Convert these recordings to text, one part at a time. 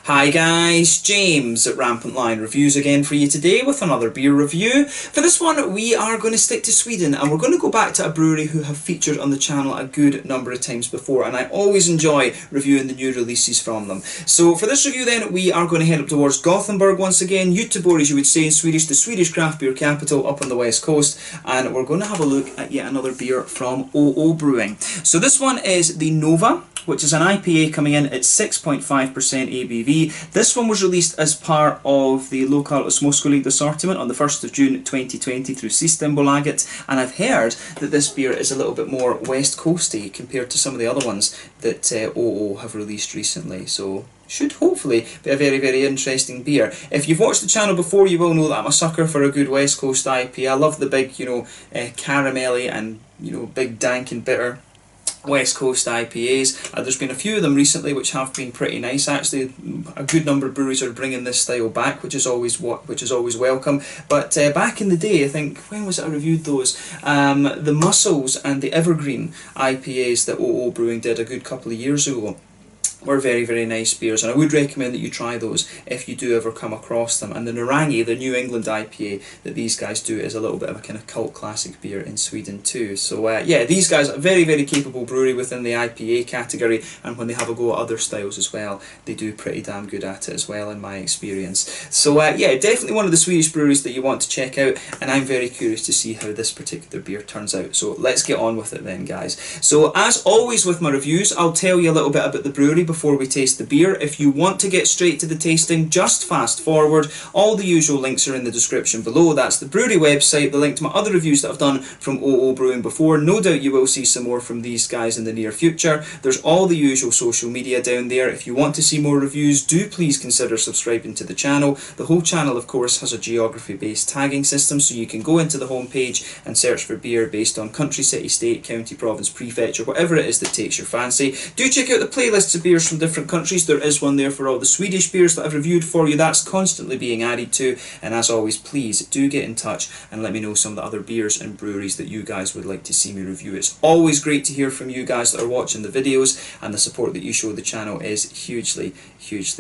Hi guys, James at Rampant Lion Reviews again for you today with another beer review. For this one we are going to stick to Sweden and we're going to go back to a brewery who have featured on the channel a good number of times before, and I always enjoy reviewing the new releases from them. So for this review then we are going to head up towards Gothenburg once again, Göteborg as you would say in Swedish, the Swedish craft beer capital up on the west coast, and we're going to have a look at yet another beer from OO Brewing. So this one is the Nova, which is an IPA coming in at 6.5% ABV. This one was released as part of the local Småskoligt assortment on the 1st of June 2020 through Systembolaget, and I've heard that this beer is a little bit more west coasty compared to some of the other ones that OO have released recently. So should hopefully be a very, very interesting beer. If you've watched the channel before, you will know that I'm a sucker for a good West Coast IPA. I love the big, caramelly and, big dank and bitter West Coast IPAs. There's been a few of them recently which have been pretty nice actually. A good number of breweries are bringing this style back, which is always welcome. But back in the day, I think, when was it I reviewed those? The Muscles and the Evergreen IPAs that OO Brewing did a good couple of years ago were very, very nice beers, and I would recommend that you try those if you do ever come across them. And the Narangi, the New England IPA that these guys do, is a little bit of a kind of cult classic beer in Sweden too. So yeah, these guys are a very, very capable brewery within the IPA category, and when they have a go at other styles as well, they do pretty damn good at it as well in my experience. So yeah, definitely one of the Swedish breweries that you want to check out, and I'm very curious to see how this particular beer turns out. So let's get on with it then, guys. So as always with my reviews, I'll tell you a little bit about the brewery before we taste the beer. If you want to get straight to the tasting, just fast forward. All the usual links are in the description below. That's the brewery website, the link to my other reviews that I've done from OO Brewing before. No doubt you will see some more from these guys in the near future. There's all the usual social media down there. If you want to see more reviews, do please consider subscribing to the channel. The whole channel, of course, has a geography-based tagging system, so you can go into the home page and search for beer based on country, city, state, county, province, prefecture, whatever it is that takes your fancy. Do check out the playlists of beers from different countries. There is one there for all the Swedish beers that I've reviewed for you. That's constantly being added to, and as always, please do get in touch and let me know some of the other beers and breweries that you guys would like to see me review. It's always great to hear from you guys that are watching the videos, and the support that you show the channel is hugely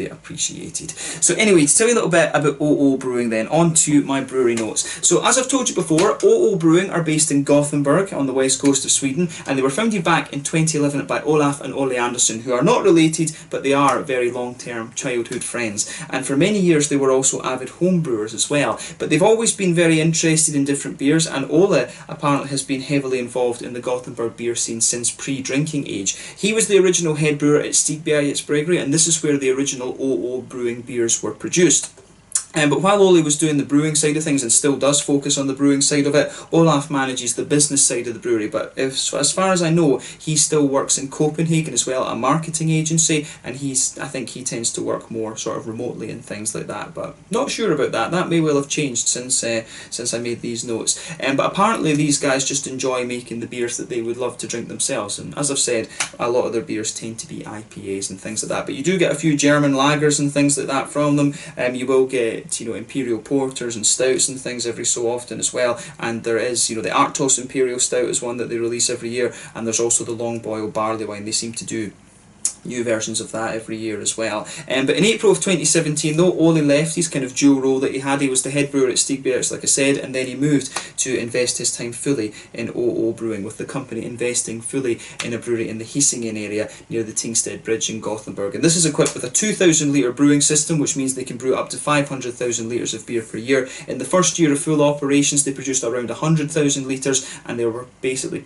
appreciated. So anyway, to tell you a little bit about OO Brewing then, on to my brewery notes. So as I've told you before, OO Brewing are based in Gothenburg on the west coast of Sweden, and they were founded back in 2011 by Olaf and Olli Andersson, who are not related, but they are very long-term childhood friends, and for many years they were also avid home brewers as well. But they've always been very interested in different beers, and Olle apparently has been heavily involved in the Gothenburg beer scene since pre-drinking age. He was the original head brewer at Stigbergets Brewery, and this is where the original OO Brewing beers were produced. But while Olli was doing the brewing side of things, and still does focus on the brewing side of it, Olaf manages the business side of the brewery. But as far as I know, he still works in Copenhagen as well, a marketing agency, and I think he tends to work more sort of remotely and things like that. But not sure about that. That may well have changed since I made these notes. But apparently these guys just enjoy making the beers that they would love to drink themselves. And as I've said, a lot of their beers tend to be IPAs and things like that. But you do get a few German lagers and things like that from them. You will get imperial porters and stouts and things every so often as well, and there is the Arctos Imperial Stout is one that they release every year, and there's also the long boil barley wine. They seem to do new versions of that every year as well. But in April of 2017 though, Olli left his kind of dual role that he had. He was the head brewer at Stigbergets, like I said, and then he moved to invest his time fully in OO Brewing, with the company investing fully in a brewery in the Hisingen area near the Tingstedt Bridge in Gothenburg. And this is equipped with a 2,000 litre brewing system, which means they can brew up to 500,000 litres of beer per year. In the first year of full operations, they produced around 100,000 litres, and they're basically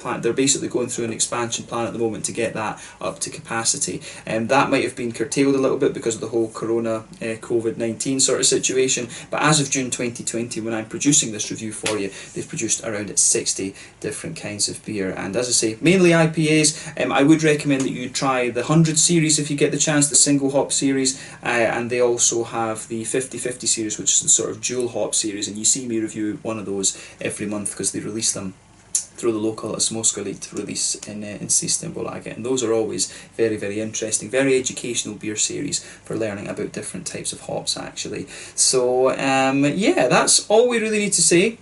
going through an expansion plan at the moment to get that up to capacity. That might have been curtailed a little bit because of the whole corona COVID-19 sort of situation, but as of June 2020, when I'm producing this review for you, they've produced around 60 different kinds of beer, and as I say, mainly IPAs. I would recommend that you try the 100 series if you get the chance, the single hop series, and they also have the 50/50 series, which is the sort of dual hop series, and you see me review one of those every month because they release them through the local Småskoligt release in Systembolaget, and those are always very interesting, very educational beer series for learning about different types of hops actually. So yeah, that's all we really need to say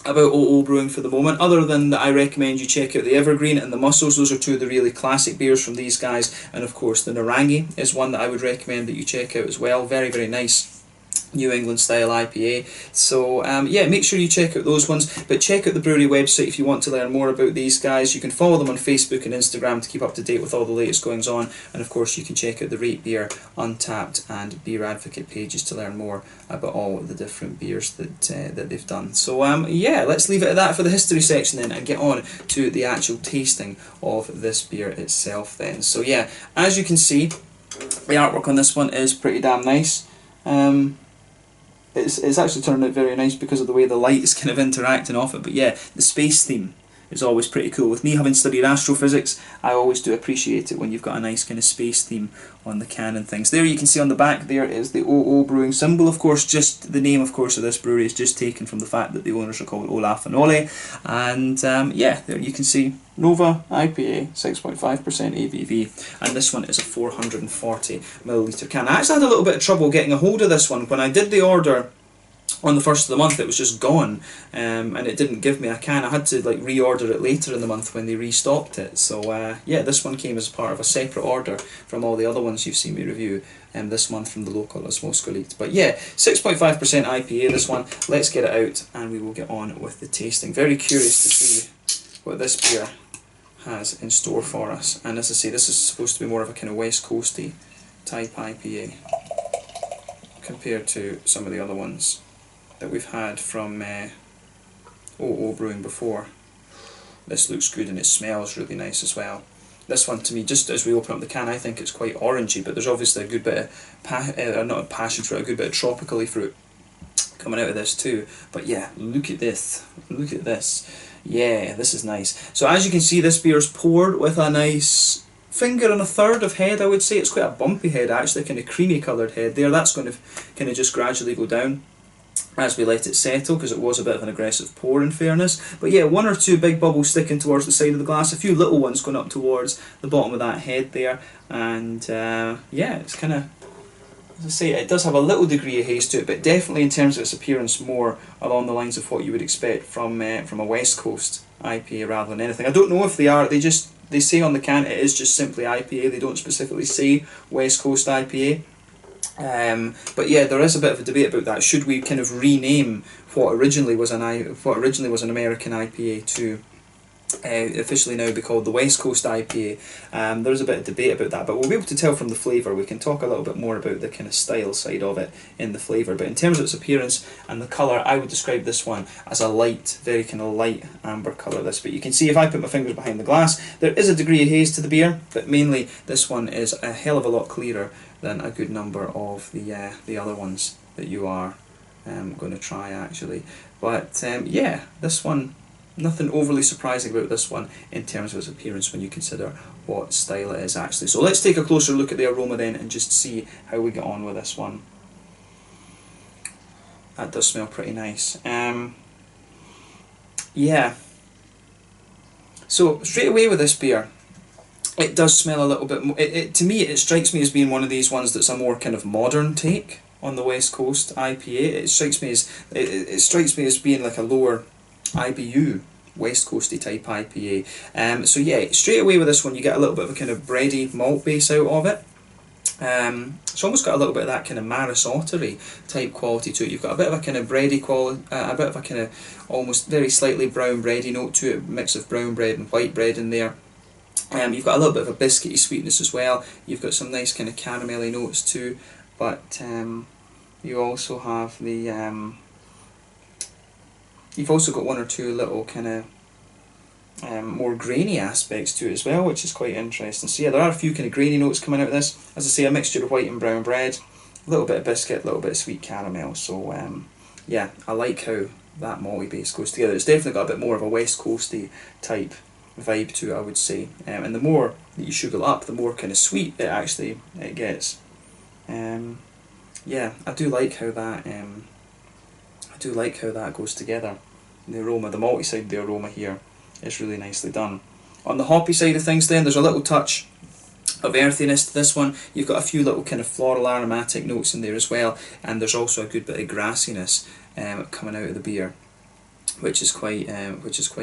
about OO Brewing for the moment, other than that I recommend you check out the Evergreen and the Muscles. Those are two of the really classic beers from these guys, and of course the Narangi is one that I would recommend that you check out as well. Very, very nice New England style IPA. So yeah, make sure you check out those ones, but check out the brewery website if you want to learn more about these guys. You can follow them on Facebook and Instagram to keep up to date with all the latest goings on, and of course you can check out the Rate Beer, Untappd and Beer Advocate pages to learn more about all the different beers that that they've done. So yeah, let's leave it at that for the history section then, and get on to the actual tasting of this beer itself then. So yeah, as you can see, the artwork on this one is pretty damn nice. It's actually turned out very nice because of the way the light is kind of interacting off it. But yeah, the space theme is always pretty cool. With me having studied astrophysics, I always do appreciate it when you've got a nice kind of space theme on the can and things. There you can see on the back there is the OO Brewing symbol. Of course, just the name of course of this brewery is just taken from the fact that the owners are called Olaf and Ole. And yeah, there you can see Nova IPA, 6.5% ABV, and this one is a 440ml can. I actually had a little bit of trouble getting a hold of this one. When I did the order on the first of the month, it was just gone, and it didn't give me a can. I had to like reorder it later in the month when they restocked it. So yeah, this one came as part of a separate order from all the other ones you've seen me review this month from the local Osmosko Elite. But yeah, 6.5% IPA this one. Let's get it out and we will get on with the tasting. Very curious to see what this beer has in store for us. And as I say, this is supposed to be more of a kind of West Coasty type IPA compared to some of the other ones that we've had from OO Brewing before. This looks good and it smells really nice as well. This one, to me, just as we open up the can, I think it's quite orangey, but there's obviously a good bit of not a passion fruit, a good bit of tropically fruit coming out of this too. But yeah, look at this, look at this. Yeah, this is nice. So as you can see, this beer is poured with a nice finger and a third of head, I would say. It's quite a bumpy head actually, kind of creamy coloured head there. That's going to kind of just gradually go down as we let it settle, because it was a bit of an aggressive pour in fairness. But yeah, one or two big bubbles sticking towards the side of the glass, a few little ones going up towards the bottom of that head there, and yeah, it's kind of, as I say, it does have a little degree of haze to it, but definitely in terms of its appearance more along the lines of what you would expect from a West Coast IPA rather than anything. I don't know if they are, they say on the can it is just simply IPA, they don't specifically say West Coast IPA. But yeah, there is a bit of a debate about that. Should we kind of rename what originally was an American IPA to officially now be called the West Coast IPA? There's a bit of debate about that, but we'll be able to tell from the flavour. We can talk a little bit more about the kind of style side of it in the flavour, but in terms of its appearance and the colour, I would describe this one as a light, very kind of light amber colour, this. But you can see if I put my fingers behind the glass, there is a degree of haze to the beer, but mainly this one is a hell of a lot clearer than a good number of the other ones that you are going to try actually. But yeah, this one, nothing overly surprising about this one in terms of its appearance when you consider what style it is actually. So let's take a closer look at the aroma then and just see how we get on with this one. That does smell pretty nice. Yeah. So straight away with this beer, it does smell a little bit more, to me it strikes me as being one of these ones that's a more kind of modern take on the West Coast IPA. It strikes me as being like a lower IBU West Coasty type IPA. So yeah, straight away with this one you get a little bit of a kind of bready malt base out of it. It's almost got a little bit of that kind of Maris Ottery type quality to it. You've got a bit of a kind of bready quality, a bit of a kind of almost very slightly brown bready note to it, mix of brown bread and white bread in there. You've got a little bit of a biscuity sweetness as well. You've got some nice kind of caramelly notes too, but you also have the you've also got one or two little kind of more grainy aspects to it as well, which is quite interesting. So yeah, there are a few kind of grainy notes coming out of this. As I say, a mixture of white and brown bread, a little bit of biscuit, a little bit of sweet caramel. So yeah, I like how that malty base goes together. It's definitely got a bit more of a West Coasty type vibe to it, I would say. And the more that you sugar it up, the more kind of sweet it gets. Yeah, I do like how that goes together. The aroma, the malty side of the aroma here is really nicely done. On the hoppy side of things then, there's a little touch of earthiness to this one. You've got a few little kind of floral aromatic notes in there as well, and there's also a good bit of grassiness coming out of the beer. which is quite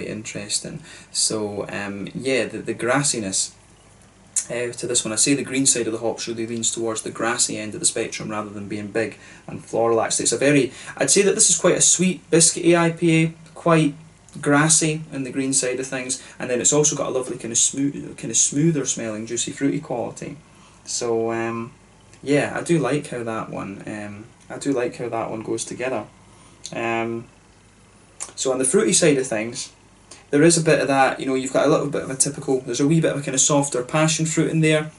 interesting. So yeah, the grassiness to this one, I say the green side of the hops really leans towards the grassy end of the spectrum rather than being big and floral. Actually, it's a very, I'd say that this is quite a sweet biscuity IPA, quite grassy in the green side of things, and then it's also got a lovely kind of smoother smelling, juicy, fruity quality. So yeah, I do like how that one goes together. So on the fruity side of things, there is a bit of that, you know, you've got a little bit of a typical, there's a wee bit of a kind of softer passion fruit in there.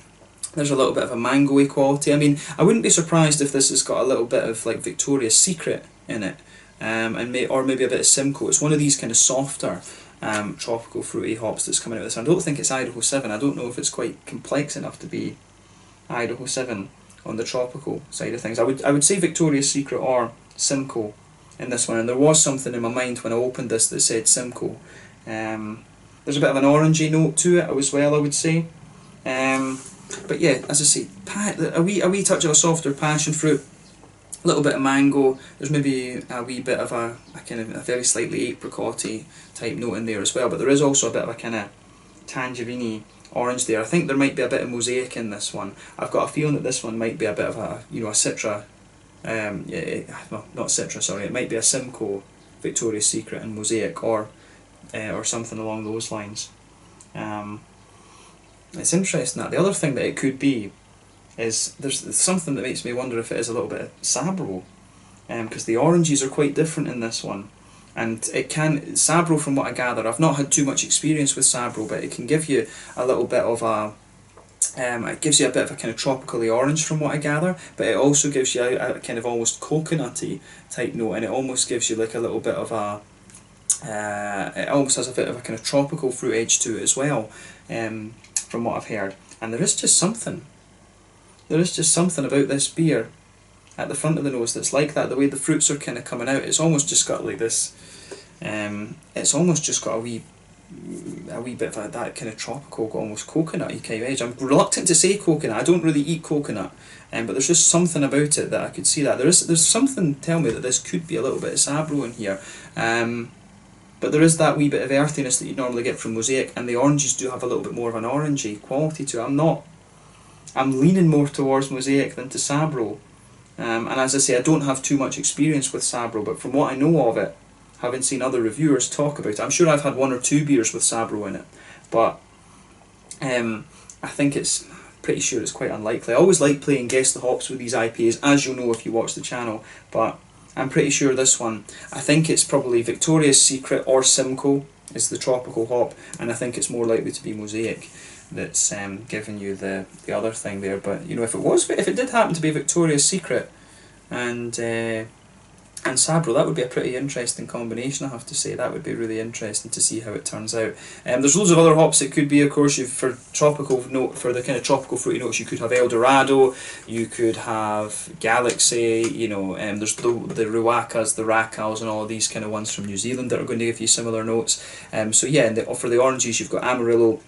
There's a little bit of a mango-y quality. I mean, I wouldn't be surprised if this has got a little bit of like Victoria's Secret in it, or maybe a bit of Simcoe. It's one of these kind of softer tropical fruity hops that's coming out of this. I don't think it's Idaho 7. I don't know if it's quite complex enough to be Idaho 7 on the tropical side of things. I would say Victoria's Secret or Simcoe in this one, and there was something in my mind when I opened this that said Simcoe. There's a bit of an orangey note to it as well, I would say. But yeah, as I say, a wee touch of a softer passion fruit, a little bit of mango. There's maybe a wee bit of a kind of a very slightly apricot-y type note in there as well. But there is also a bit of a kind of tangerine orange there. I think there might be a bit of mosaic in this one. I've got a feeling that this one might be a bit of a, you know, a Citra. Well, not Citra, sorry. It might be a Simcoe, Victoria's Secret and Mosaic, or something along those lines. It's interesting that the other thing that it could be is there's something that makes me wonder if it is a little bit of Sabro, because the oranges are quite different in this one, and it can Sabro, from what I gather, I've not had too much experience with Sabro, but it can give you a little bit of a it gives you a bit of a kind of tropically orange from what I gather, but it also gives you a kind of almost coconutty type note, and it almost gives you like a little bit of a it almost has a bit of a kind of tropical fruit edge to it as well, from what I've heard. And there is just something about this beer at the front of the nose that's like that. The way the fruits are kind of coming out, it's almost just got like this. It's almost just got a wee bit of that kind of tropical, almost coconutty kind of edge. I'm reluctant to say coconut. I don't really eat coconut, but there's just something about it that I could see that there's something tell me that this could be a little bit of Sabro in here. But there is that wee bit of earthiness that you normally get from Mosaic, and the oranges do have a little bit more of an orangey quality to it. I'm leaning more towards Mosaic than to Sabro. And as I say, I don't have too much experience with Sabro, but from what I know of it, having seen other reviewers talk about it, I'm sure I've had 1 or 2 beers with Sabro in it, but I think it's pretty sure it's quite unlikely. I always like playing Guess the Hops with these IPAs, as you'll know if you watch the channel, but I'm pretty sure this one, I think it's probably Victoria's Secret or Simcoe is the tropical hop, and I think it's more likely to be Mosaic that's giving you the other thing there. But you know, if it did happen to be Victoria's Secret and Sabro, that would be a pretty interesting combination, I have to say. That would be really interesting to see how it turns out. There's loads of other hops it could be, of course. For tropical note, for the kind of tropical fruity notes, you could have Eldorado, you could have Galaxy, you know, there's the Ruakas, the Rakals, and all these kind of ones from New Zealand that are going to give you similar notes. So yeah, and for the oranges, you've got Amarillo,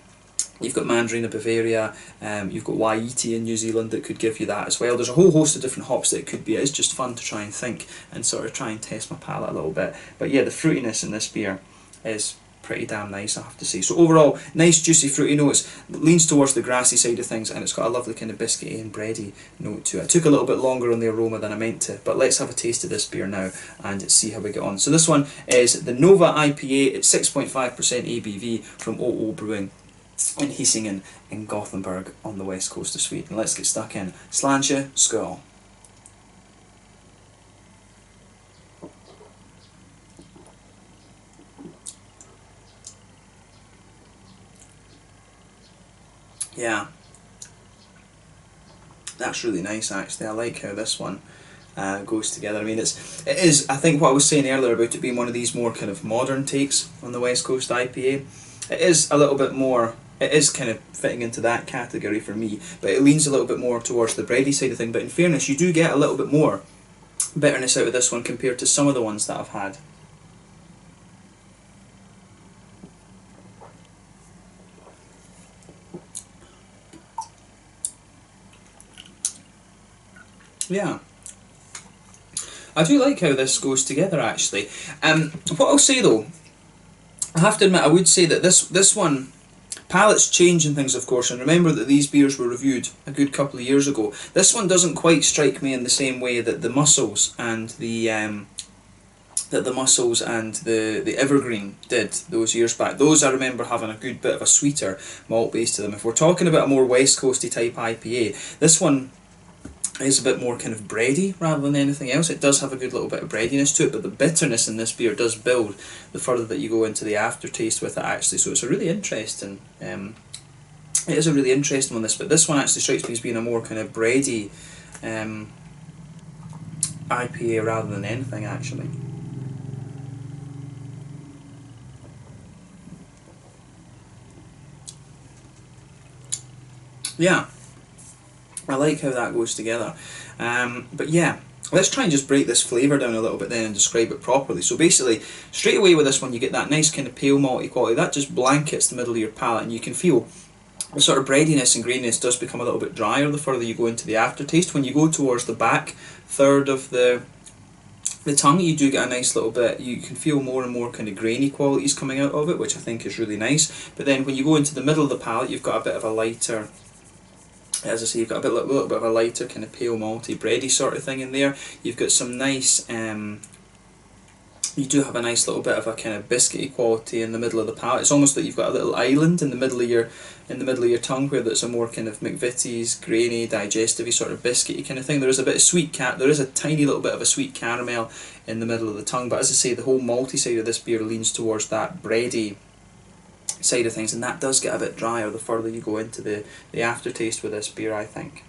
you've got Mandarin of Bavaria, you've got Waiti in New Zealand that could give you that as well. There's a whole host of different hops that it could be. It's just fun to try and think and sort of try and test my palate a little bit. But yeah, the fruitiness in this beer is pretty damn nice, I have to say. So overall, nice juicy fruity notes, leans towards the grassy side of things, and it's got a lovely kind of biscuity and bready note to it. It took a little bit longer on the aroma than I meant to, but let's have a taste of this beer now and see how we get on. So this one is the Nova IPA. It's 6.5% ABV from OO Brewing in Hisingen in Gothenburg on the west coast of Sweden. Let's get stuck in. Slanche Skål. Yeah, that's really nice actually. I like how this one goes together. I mean, it is, I think what I was saying earlier about it being one of these more kind of modern takes on the West Coast IPA, it is a little bit more, it is kind of fitting into that category for me, but it leans a little bit more towards the bready side of thing. But in fairness, you do get a little bit more bitterness out of this one compared to some of the ones that I've had. Yeah, I do like how this goes together actually. What I'll say though, I have to admit, I would say that this one, palates change and things of course, and remember that these beers were reviewed a good couple of years ago. This one doesn't quite strike me in the same way that the Muscles and the the Evergreen did those years back. Those I remember having a good bit of a sweeter malt base to them. If we're talking about a more West Coasty type IPA, this one is a bit more kind of bready rather than anything else. It does have a good little bit of breadiness to it, but the bitterness in this beer does build the further that you go into the aftertaste with it actually. So it's a really interesting, it is a really interesting one this, but this one actually strikes me as being a more kind of bready IPA rather than anything actually. Yeah, I like how that goes together. But yeah, let's try and just break this flavour down a little bit then and describe it properly. So basically, straight away with this one you get that nice kind of pale malty quality. That just blankets the middle of your palate, and you can feel the sort of breadiness and graininess does become a little bit drier the further you go into the aftertaste. When you go towards the back third of the tongue, you do get a nice little bit, you can feel more and more kind of grainy qualities coming out of it, which I think is really nice. But then when you go into the middle of the palate, you've got a bit of a lighter, as I say, you've got a little bit of a lighter kind of pale malty bready sort of thing in there. You've got some nice, you do have a nice little bit of a kind of biscuity quality in the middle of the palate. It's almost like you've got a little island in the middle of your tongue where that's a more kind of McVitie's grainy, digestive-y sort of biscuity kind of thing. There is a bit of there is a tiny little bit of a sweet caramel in the middle of the tongue, but as I say, the whole malty side of this beer leans towards that bready side of things, and that does get a bit drier the further you go into the aftertaste with this beer, I think.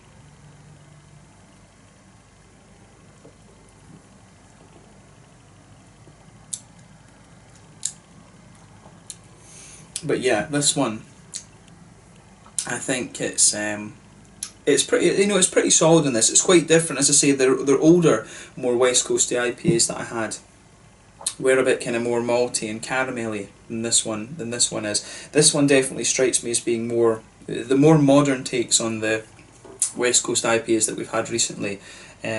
But yeah, this one, I think it's pretty, it's pretty solid in this. It's quite different, as I say. They're older, more West Coasty IPAs that I had were a bit kind of more malty and caramelly than this one is. This one definitely strikes me as being more the more modern takes on the West Coast IPAs that we've had recently,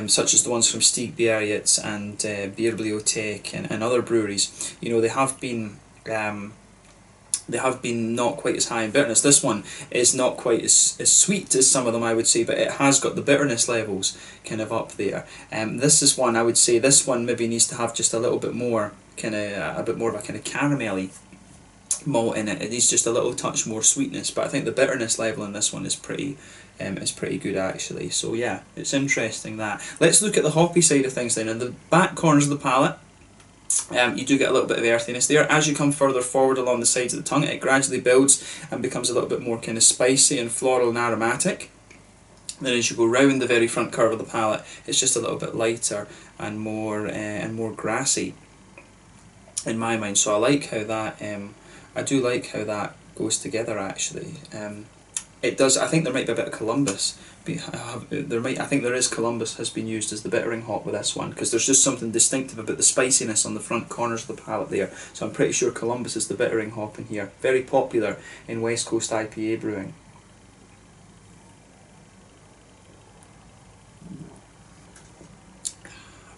such as the ones from Stig Bjerret's and Bierbibliothek and other breweries. You know, they have been not quite as high in bitterness. This one is not quite as sweet as some of them, I would say, but it has got the bitterness levels kind of up there. This is one, I would say, this one maybe needs to have just a little bit more, a bit more of a kind of caramelly malt in it. It needs just a little touch more sweetness, but I think the bitterness level in this one is pretty good actually. So yeah, it's interesting that. Let's look at the hoppy side of things then. In the back corners of the palate, you do get a little bit of earthiness there. As you come further forward along the sides of the tongue, it gradually builds and becomes a little bit more kind of spicy and floral and aromatic. Then as you go round the very front curve of the palate, it's just a little bit lighter and more grassy in my mind. So I like how that I do like how that goes together actually. It does. I think there might be a bit of Columbus. I think there is Columbus has been used as the bittering hop with this one, because there's just something distinctive about the spiciness on the front corners of the palate there. So I'm pretty sure Columbus is the bittering hop in here. Very popular in West Coast IPA brewing.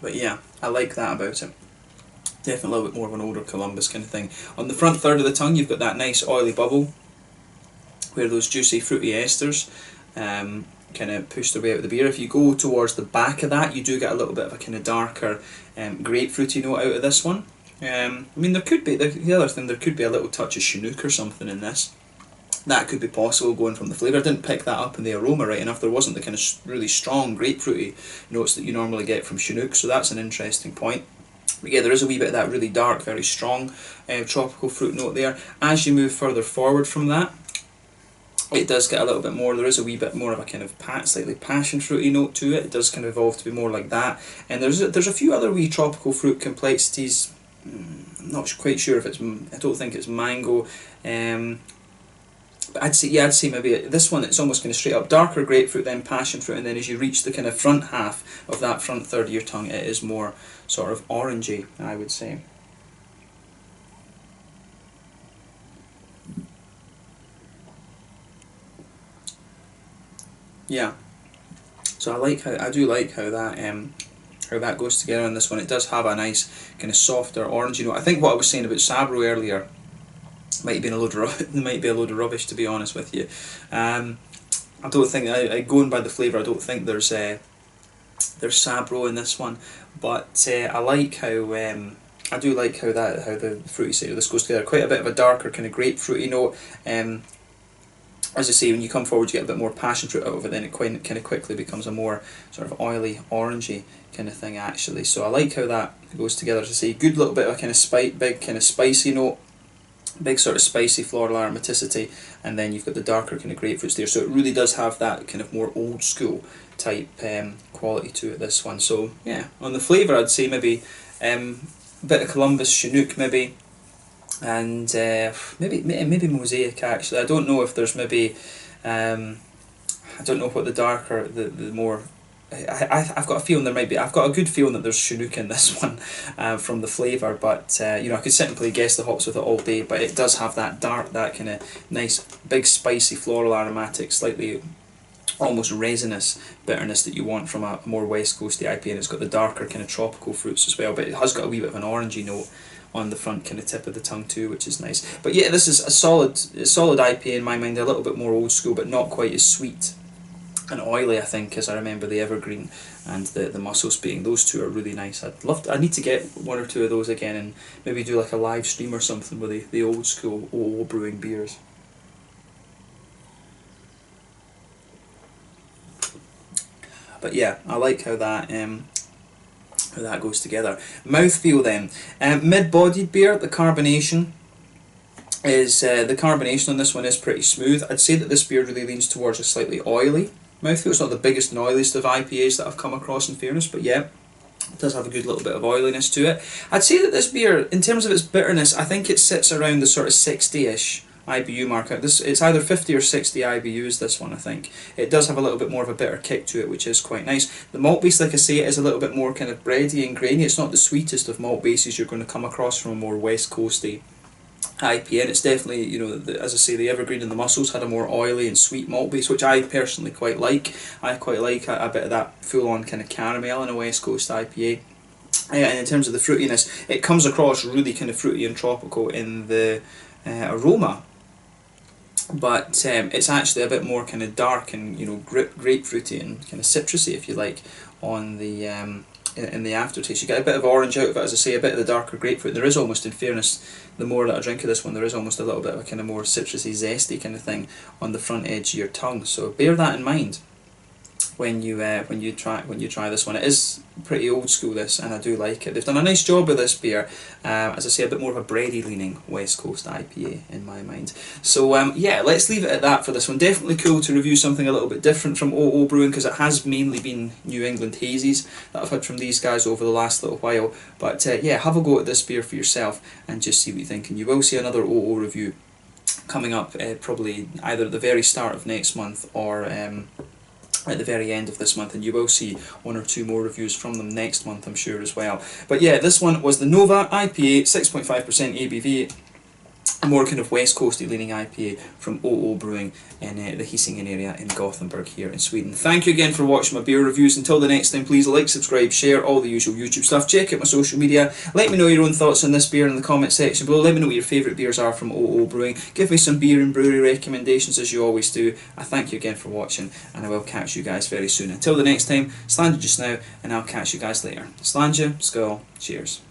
But yeah, I like that about it. Definitely a little bit more of an older Columbus kind of thing. On the front third of the tongue, you've got that nice oily bubble where those juicy fruity esters kind of push their way out of the beer. If you go towards the back of that, you do get a little bit of a kind of darker grapefruity note out of this one. I mean, there could be, the other thing, there could be a little touch of Chinook or something in this. That could be possible going from the flavour. I didn't pick that up in the aroma right enough. There wasn't the kind of really strong grapefruity notes that you normally get from Chinook, so that's an interesting point. But yeah, there is a wee bit of that really dark, very strong tropical fruit note there. As you move further forward from that, it does get a little bit more. There is a wee bit more of a kind of slightly passion fruity note to it. It does kind of evolve to be more like that. And there's a few other wee tropical fruit complexities. I'm not quite sure if it's. I don't think it's mango. But I'd say maybe this one, it's almost kind of straight up darker grapefruit, then passion fruit, and then as you reach the kind of front half of that front third of your tongue, it is more sort of orangey, I would say. Yeah, so I do like how that how that goes together on this one. It does have a nice kind of softer orange note. I think what I was saying about Sabro earlier might be a load of rubbish, to be honest with you. I don't think, going by the flavour, I don't think there's Sabro in this one, but I like how I do like how the fruity side of this goes together. Quite a bit of a darker kind of grapefruity note. As I say, when you come forward, you get a bit more passion fruit out of it. Then it kind of quickly becomes a more sort of oily, orangey kind of thing actually. So I like how that goes together. As I say, good little bit of a kind of big kind of spicy note. Big sort of spicy floral aromaticity, and then you've got the darker kind of grapefruits there, so it really does have that kind of more old school type quality to it, this one. So yeah, on the flavour I'd say maybe a bit of Columbus Chinook maybe, and maybe Mosaic actually. I don't know if there's maybe I don't know what the darker, the more I've got a feeling there might be. I've got a good feeling that there's Chinook in this one from the flavour, but you know, I could simply guess the hops with it all day. But it does have that dark, that kind of nice, big, spicy floral aromatic, slightly almost resinous bitterness that you want from a more West Coasty IPA, and it's got the darker kind of tropical fruits as well. But it has got a wee bit of an orangey note on the front kind of tip of the tongue too, which is nice. But yeah, this is a solid IPA in my mind. A little bit more old school, but not quite as sweet and oily, I think, as I remember the Evergreen and the Muscle Speeding. Those two are really nice. I need to get one or two of those again and maybe do like a live stream or something with the old school OO Brewing beers. But yeah, I like how that goes together. Mouthfeel then. Mid-bodied beer, the carbonation on this one is pretty smooth. I'd say that this beer really leans towards a slightly oily mouthfeel. It's not the biggest and oiliest of IPAs that I've come across, in fairness, but yeah, it does have a good little bit of oiliness to it. I'd say that this beer, in terms of its bitterness, I think it sits around the sort of 60-ish IBU mark. It's either 50 or 60 IBUs, this one, I think. It does have a little bit more of a bitter kick to it, which is quite nice. The malt base, like I say, is a little bit more kind of bready and grainy. It's not the sweetest of malt bases you're going to come across from a more West Coasty IPA, and it's definitely, you know, as I say, the Evergreen and the Muscles had a more oily and sweet malt base, which I personally quite like. I quite like a bit of that full-on kind of caramel in a West Coast IPA. And in terms of the fruitiness, it comes across really kind of fruity and tropical in the aroma, but it's actually a bit more kind of dark and, you know, grapefruity and kind of citrusy, if you like, on the in the aftertaste. You get a bit of orange out of it, as I say, a bit of the darker grapefruit. There is almost, in fairness, the more that I drink of this one, there is almost a little bit of a kind of more citrusy, zesty kind of thing on the front edge of your tongue. So bear that in mind when you try this one. It is pretty old school, this, and I do like it. They've done a nice job with this beer. As I say, a bit more of a bready leaning West Coast IPA in my mind. So yeah, let's leave it at that for this one. Definitely cool to review something a little bit different from OO Brewing, because it has mainly been New England hazies that I've had from these guys over the last little while. But yeah, have a go at this beer for yourself and just see what you think, and you will see another OO review coming up probably either at the very start of next month or at the very end of this month, and you will see one or two more reviews from them next month, I'm sure, as well. But yeah, this one was the Nova IPA, 6.5% ABV, a more kind of West Coasty leaning IPA from OO Brewing in the Hisingen area in Gothenburg here in Sweden. Thank you again for watching my beer reviews. Until the next time, please like, subscribe, share, all the usual YouTube stuff. Check out my social media. Let me know your own thoughts on this beer in the comment section below. Let me know what your favourite beers are from OO Brewing. Give me some beer and brewery recommendations, as you always do. I thank you again for watching, and I will catch you guys very soon. Until the next time, slàinte just now, and I'll catch you guys later. Slàinte, skål, cheers.